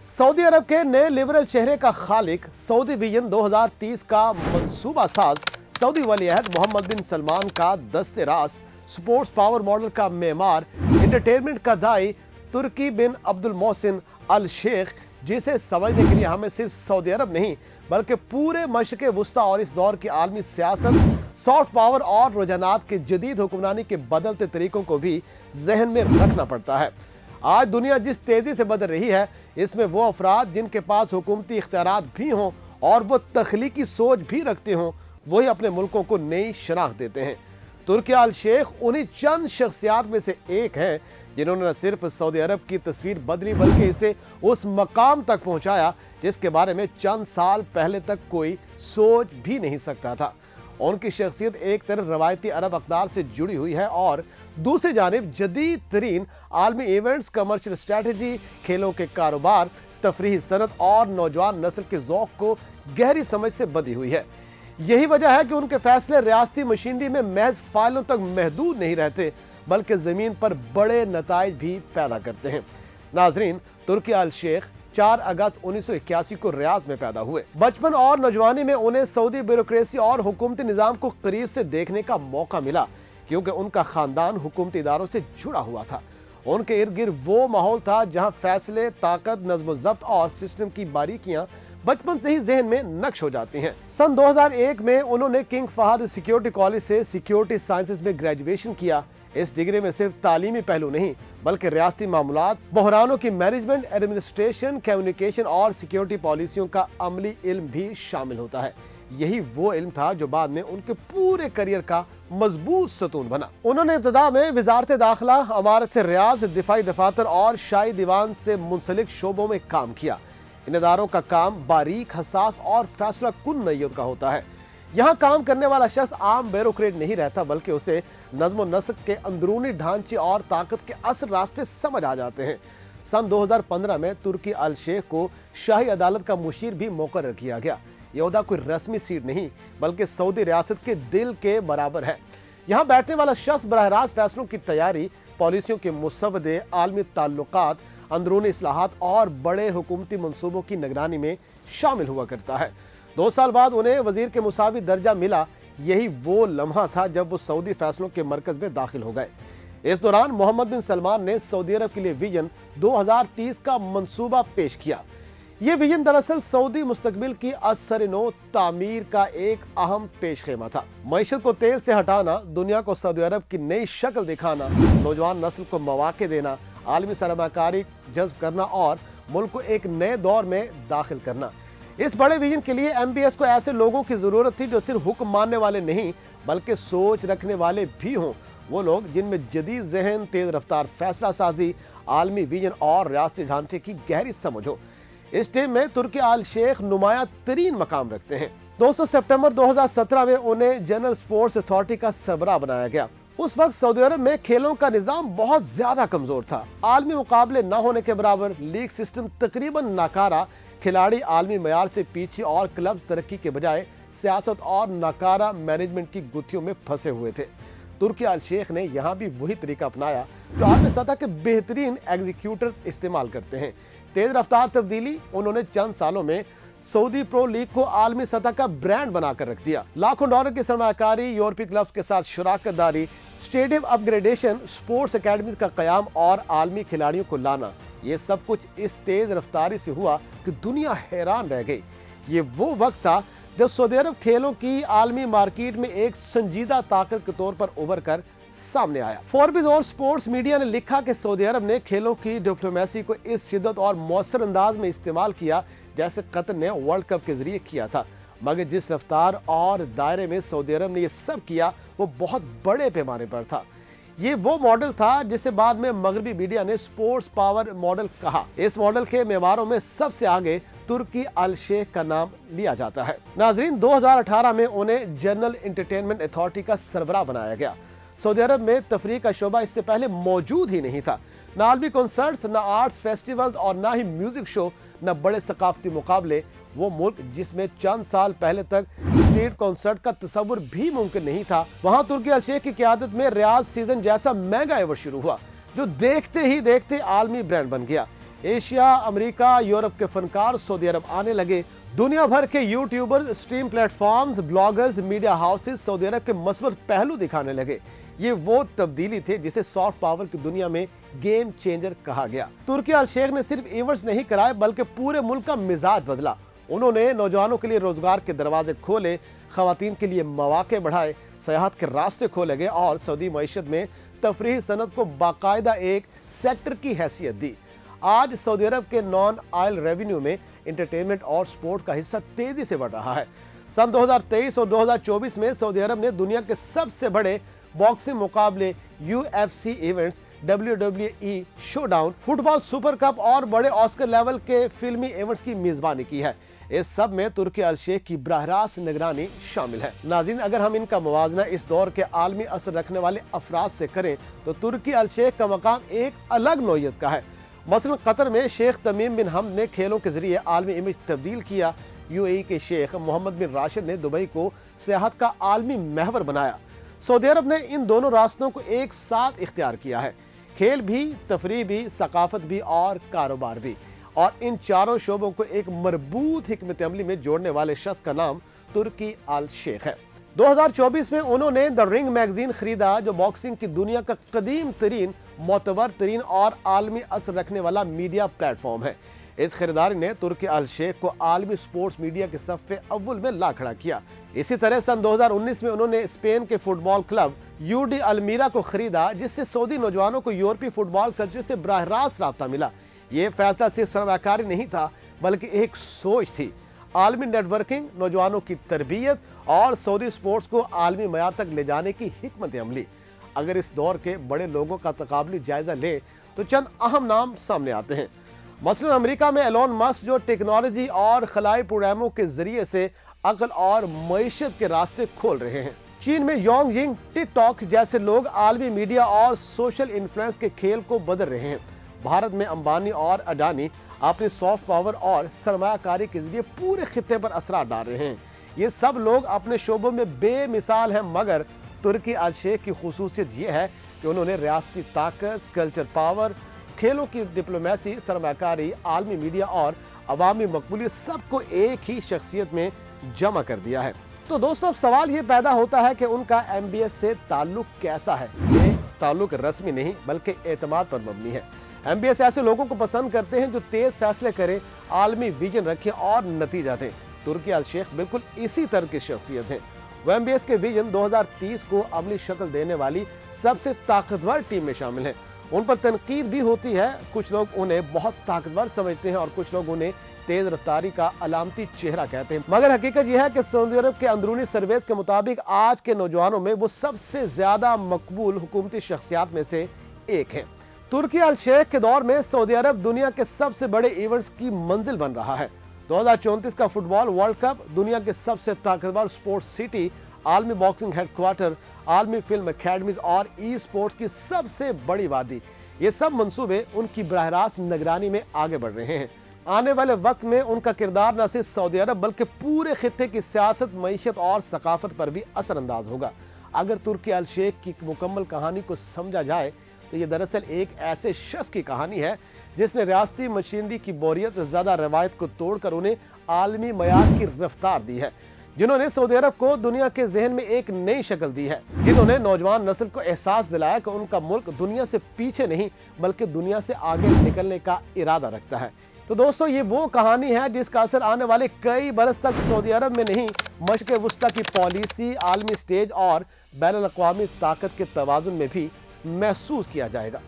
Saudi Arab के नए liberal चेहरे का खालिक, सऊदी विजन 2030 का मंसूबा साज, सऊदी वलीअहद मोहम्मद बिन सलमान का दस्ते रास्त, स्पोर्ट्स पावर मॉडल का मेमार, एंटरटेनमेंट का दाई, तुर्की बिन अब्दुल मोहसिन अल शेख, जिसे समझने के लिए हमें सिर्फ सऊदी अरब नहीं बल्कि पूरे मशरिक़ वुस्ता और इस दौर की आलमी सियासत, सॉफ्ट पावर और रुझानात के जदीद हुक्मरानी के बदलते तरीकों को भी जहन में रखना पड़ता है। आज दुनिया जिस तेज़ी से बदल रही है, इसमें वो अफराद जिनके पास हुकूमती इख्तियारात भी हों और वो तख्लीकी सोच भी रखते हों, वही अपने मुल्कों को नई शनाख्त देते हैं। तुर्की अल शेख उन्हीं चंद शख्सियात में से एक हैं जिन्होंने न सिर्फ सऊदी अरब की तस्वीर बदली बल्कि इसे उस मकाम तक पहुंचाया जिसके बारे में चंद साल पहले तक कोई सोच भी नहीं सकता था। उनकी शख्सियत एक तरफ रवायती अरब अक़दार से जुड़ी हुई है और दूसरी जानिब जदीद तरीन आलमी इवेंट्स, कमर्शियल स्ट्रैटेजी, खेलों के कारोबार, तफरीही सनत और नौजवान नस्ल के ज़ौक़ को गहरी समझ से बंधी हुई है। यही वजह है कि उनके फैसले रियासती मशीनरी में महज फाइलों तक महदूद नहीं रहते बल्कि ज़मीन पर बड़े नताइज भी पैदा करते हैं। नाजरीन, तुर्की अल शेख 4 अगस्त 1981 को रियाज में पैदा हुए। बचपन और नौजवानी में उन्हें सऊदी ब्यूरोक्रेसी और हुकूमती निज़ाम को करीब से देखने का मौका मिला क्योंकि उनका खानदान हुकूमती इदारों से जुड़ा हुआ था। उनके इर्द गिर्द वो माहौल था जहां फैसले, ताकत, नज़्म ज़ब्त और सिस्टम की बारीकियां बचपन से ही जहन में नक्श हो जाती हैं। सन 2001 में उन्होंने किंग फहद सिक्योरिटी कॉलेज से सिक्योरिटी साइंसेज में ग्रेजुएशन किया। इस डिग्री में सिर्फ तालीमी पहलू नहीं बल्कि रियासती मामलात, बहरानों की मैनेजमेंट, एडमिनिस्ट्रेशन, कम्युनिकेशन और सिक्योरिटी पॉलिसियों का अमली इल्म भी शामिल होता है। यही वो इल्म था जो बाद में उनके पूरे करियर का मजबूत सतून बना। उन्होंने इब्तिदा में वजारत दाखिला, अमारत रियाज, दिफाई दफातर और शाही दीवान से मुंसलिक शोबों में काम किया। इन इदारों का काम बारीक, हसास और फैसला कुन नैयत का होता है। यहाँ काम करने वाला शख्स आम ब्यूरोक्रेट नहीं रहता बल्कि उसे नज़्म नस्क के अंदरूनी ढांचे और ताकत के असल रास्ते समझ आ जाते हैं। सन 2015 में तुर्की अल शेख को शाही अदालत का मुशीर भी मुकर्रर किया गया। यह ओहदा कोई रस्मी सीट नहीं बल्कि सऊदी रियासत के दिल के बराबर है। यहाँ बैठने वाला शख्स बराह रास्त फैसलों की तैयारी, पॉलिसियों के मुसवदे, आलमी ताल्लुकात, अंदरूनी इस्लाहात और बड़े हुकूमती मंसूबों की निगरानी में शामिल हुआ करता है। 2 साल बाद उन्हें वजीर के मुसावी दर्जा मिला। यही वो लम्हा था जब वो सऊदी फैसलों के मरकज में दाखिल हो गए। इस दौरान मोहम्मद बिन सलमान ने सऊदी अरब के लिए विजन 2030 का मंसूबा पेश किया। ये विजन दरअसल सऊदी मुस्तकबिल की असर-ए-नौ तामीर का एक अहम पेशखेमा था। मईशत को तेल से हटाना, दुनिया को सऊदी अरब की नई शक्ल दिखाना, नौजवान नस्ल को मौके देना, आलमी सरमाकारी जज्ब करना और मुल्क को एक नए दौर में दाखिल करना। इस बड़े विजन के लिए MBS को ऐसे लोगों की जरूरत थी जो सिर्फ हुक्म मानने वाले नहीं बल्कि सोच रखने वाले भी हों। वो लोग जिनमें जदीद जहन, तेज रफ्तार फैसला साजी, आलमी विजन और रियासती ढांचे की गहरी समझ हो। इस टीम में तुर्की अल शेख नुमाया तरीन मकाम रखते हैं। दोस्तों, सितंबर 2017 में उन्हें जनरल स्पोर्ट्स अथॉरिटी का सरबराह बनाया गया। उस वक्त सऊदी अरब में खेलों का निजाम बहुत ज्यादा कमजोर था। आलमी मुकाबले न होने के बराबर, लीग सिस्टम तकरीबन नाकारा, खिलाड़ी आलमी मयार से पीछे और क्लब्स तरक्की के बजाय सियासत और नाकारा मैनेजमेंट की गुत्थियों में फंसे हुए थे। तुर्की अल शेख ने यहाँ भी वही तरीका अपनाया जो आलमी सतह के बेहतरीन एग्जीक्यूटर इस्तेमाल करते हैं। तेज रफ्तार तब्दीली। उन्होंने चंद सालों में सऊदी प्रो लीग को आलमी सतह का ब्रांड बनाकर रख दिया। लाखों डॉलर की सरमाकारी, यूरोपीय क्लब्स के साथ शराकत दारी, स्टेडियम अपग्रेडेशन, स्पोर्ट्स अकेडमी का कयाम और आलमी खिलाड़ियों को लाना, ये सब कुछ इस तेज रफ्तारी से हुआ कि दुनिया हैरान रह गई। ये वो वक्त था जब सऊदी अरब खेलों की आलमी मार्केट में एक संजीदा ताकत के तौर पर उभर कर सामने आया। फोर्ब्स और स्पोर्ट्स मीडिया ने लिखा कि सऊदी अरब ने खेलों की डिप्लोमेसी को इस शिद्दत और मौसर अंदाज में इस्तेमाल किया जैसे कतर ने वर्ल्ड कप के जरिए किया था। मगर जिस रफ्तार और दायरे में सऊदी अरब ने ये सब किया वो बहुत बड़े पैमाने पर था। ये वो मॉडल था जिसे बाद में मगरबी मीडिया ने स्पोर्ट्स पावर मॉडल कहा। इस मॉडल के मेवारों में सबसे आगे तुर्की अल शेख का नाम लिया जाता है। नाजरीन, 2018 में उन्हें जनरल एंटरटेनमेंट अथॉरिटी का सरबराह बनाया गया। सऊदी अरब में तफरीह का शोबा इससे पहले मौजूद ही नहीं था। न आलमी कॉन्सर्ट्स, न आर्ट्स फेस्टिवल्स और न ही म्यूजिक शो, न बड़े सकाफती मुकाबले। वो मुल्क जिसमें चंद साल पहले तक स्ट्रीट कॉन्सर्ट का तस्वुर भी मुमकिन नहीं था, वहां तुर्की अल शेख की क़यादत में रियाज सीजन जैसा मेगा इवेंट शुरू हुआ जो देखते ही देखते आलमी ब्रांड बन गया। एशिया, अमेरिका, यूरोप के फनकार सऊदी अरब आने लगे। दुनिया भर के YouTuber, stream platforms, bloggers, media houses Saudi Arab के मस्बत पहलू दिखाने लगे। ये वो तब्दीली थे जिसे सॉफ्ट पावर की दुनिया में गेम चेंजर कहा गया। तुर्की अल शेख ने सिर्फ इवेंट्स नहीं कराए बल्कि पूरे मुल्क का मिजाज बदला। उन्होंने नौजवानों के लिए रोजगार के दरवाजे खोले, खवातीन के लिए मौके बढ़ाए, सयाहत के रास्ते खोले गए और सऊदी मईशत में तफरीही सनत को बाकायदा एक सेक्टर की हैसियत दी। आज सऊदी अरब के नॉन ऑयल रेवेन्यू में एंटरटेनमेंट और स्पोर्ट का हिस्सा तेजी से बढ़ रहा है। सन 2023 और 2024 में सऊदी अरब ने दुनिया के सबसे बड़े बॉक्सिंग मुकाबले, UFC events, WWE showdown, football super cup और बड़े ऑस्कर लेवल के फिल्मी इवेंट्स की मेजबानी की है। इस सब में तुर्की अल शेख की बराह-रास्त निगरानी शामिल है। नाज़रीन, अगर हम इनका मुवाजना इस दौर के आलमी असर रखने वाले अफराद से करें तो तुर्की अल शेख का मकाम एक अलग नौयत का है। मसलन कतर में शेख तमीम बिन हमद ने खेलों के जरिए आलमी इमेज तब्दील किया। UAE के शेख मोहम्मद बिन राशिद ने दुबई को सियाहत का आलमी महवर बनाया। सऊदी अरब ने इन दोनों रास्तों को एक साथ इख्तियार किया है, खेल भी, तफरीह भी, सकाफत भी और कारोबार भी। और इन चारों शोबों को एक मरबूत हिकमत अमली में जोड़ने वाले शख्स का नाम तुर्की अल शेख है। 2024 में उन्होंने द रिंग मैगजीन खरीदा, जो बॉक्सिंग की दुनिया का कदीम तरीन, मोतबर तरीन और आलमी असर रखने वाला मीडिया प्लेटफॉर्म है। इस खरीदारी ने तुर्की अल शेख को आलमी स्पोर्ट्स मीडिया के सफ़े अव्वल में ला खड़ा किया। इसी तरह सन 2019 में उन्होंने स्पेन के फुटबॉल क्लब UD अल्मीरा को खरीदा, जिससे सऊदी नौजवानों को यूरोपीय फुटबॉल कल्चर से बराह रास्त राब्ता मिला। ये फैसला सिर्फ सरमाकारी नहीं था बल्कि एक सोच थी। आलमी नेटवर्किंग, नौजवानों की तरबियत और सऊदी स्पोर्ट्स को आलमी मयार तक ले जाने की हिकमत अमली। अगर इस दौर के बड़े लोगों का तकाबली जायजा लें तो चंद अहम नाम सामने आते हैं। मसलन अमेरिका में एलोन मस्क, जो टेक्नोलॉजी और खलाई प्रोग्रामों के जरिए से अक्ल और मईशत के रास्ते खोल रहे हैं। चीन में योंग यिंग, टिकटॉक जैसे लोग आलमी मीडिया और सोशल इन्फ्लुएंस के खेल को बदल रहे हैं। भारत में अंबानी और अडानी अपनी सॉफ्ट पावर और सरमायाकारी के जरिए पूरे खित्ते पर असर डाल रहे हैं। ये सब लोग अपने शोबों में बेमिसाल हैं, मगर तुर्की अल शेख की खुसूसियत ये है कि उन्होंने रियासती ताकत, कल्चर पावर, खेलों की डिप्लोमेसी, सरमायाकारी, आलमी मीडिया और अवामी मकबूलियत सबको एक ही शख्सियत में जमा कर दिया है। तो दोस्तों, सवाल ये पैदा होता है कि उनका MBS से ताल्लुक कैसा है। ये ताल्लुक रस्मी नहीं बल्कि एतमाद पर मबनी है। MBS ऐसे लोगों को पसंद करते हैं जो तेज फैसले करें, आलमी विजन रखें और नतीजा दें। तुर्की अल शेख बिल्कुल इसी तरह की शख्सियत हैं। वो MBS के विजन 2030 को अमली शक्ल देने वाली सबसे ताकतवर टीम में शामिल हैं। उन पर तनकीद भी होती है, कुछ लोग उन्हें बहुत ताकतवर समझते हैं और कुछ लोग उन्हें तेज रफ्तारी का अलामती चेहरा कहते हैं। मगर हकीकत यह है कि सऊदी अरब के अंदरूनी सर्वेस के मुताबिक आज के नौजवानों में वो सबसे ज्यादा मकबूल हुकूमती शख्सियात में से एक है। तुर्की अल शेख के दौर में सऊदी अरब दुनिया के सबसे बड़े इवेंट्स की मंजिल बन रहा है। 2034 का फुटबॉल वर्ल्ड कप, दुनिया के सबसे ताकतवर स्पोर्ट्स सिटी, आलमी बॉक्सिंग हेडक्वार्टर, आलमी फिल्म अकेडमीज और ई स्पोर्ट्स की सबसे बड़ी वादी, ये सब मंसूबे उनकी बराह रास्त निगरानी में आगे बढ़ रहे हैं। आने वाले वक्त में उनका किरदार न सिर्फ सऊदी अरब बल्कि पूरे खित्ते की सियासत, मईशत और सकाफत पर भी असरअंदाज होगा। अगर तुर्की अल शेख की मुकम्मल कहानी को समझा जाए तो ये दरअसल एक ऐसे शख्स की कहानी है जिसने रियासती मशीनरी की बोरियत ज़्यादा रवायत को तोड़कर उन्हें आलमी मयार की रफ्तार दी है, जिन्होंने सऊदी अरब को दुनिया के जहन में एक नई शक्ल दी है, जिन्होंने नौजवान नस्ल को एहसास दिलाया कि उनका मुल्क दुनिया से पीछे नहीं बल्कि दुनिया से आगे निकलने का इरादा रखता है। तो दोस्तों, ये वो कहानी है जिसका असर आने वाले कई बरस तक सऊदी अरब में नहीं, मशरिक़ वस्ता की पॉलिसी, आलमी स्टेज और बैनुल अक़वामी ताकत के तवाज़ुन में भी महसूस किया जाएगा।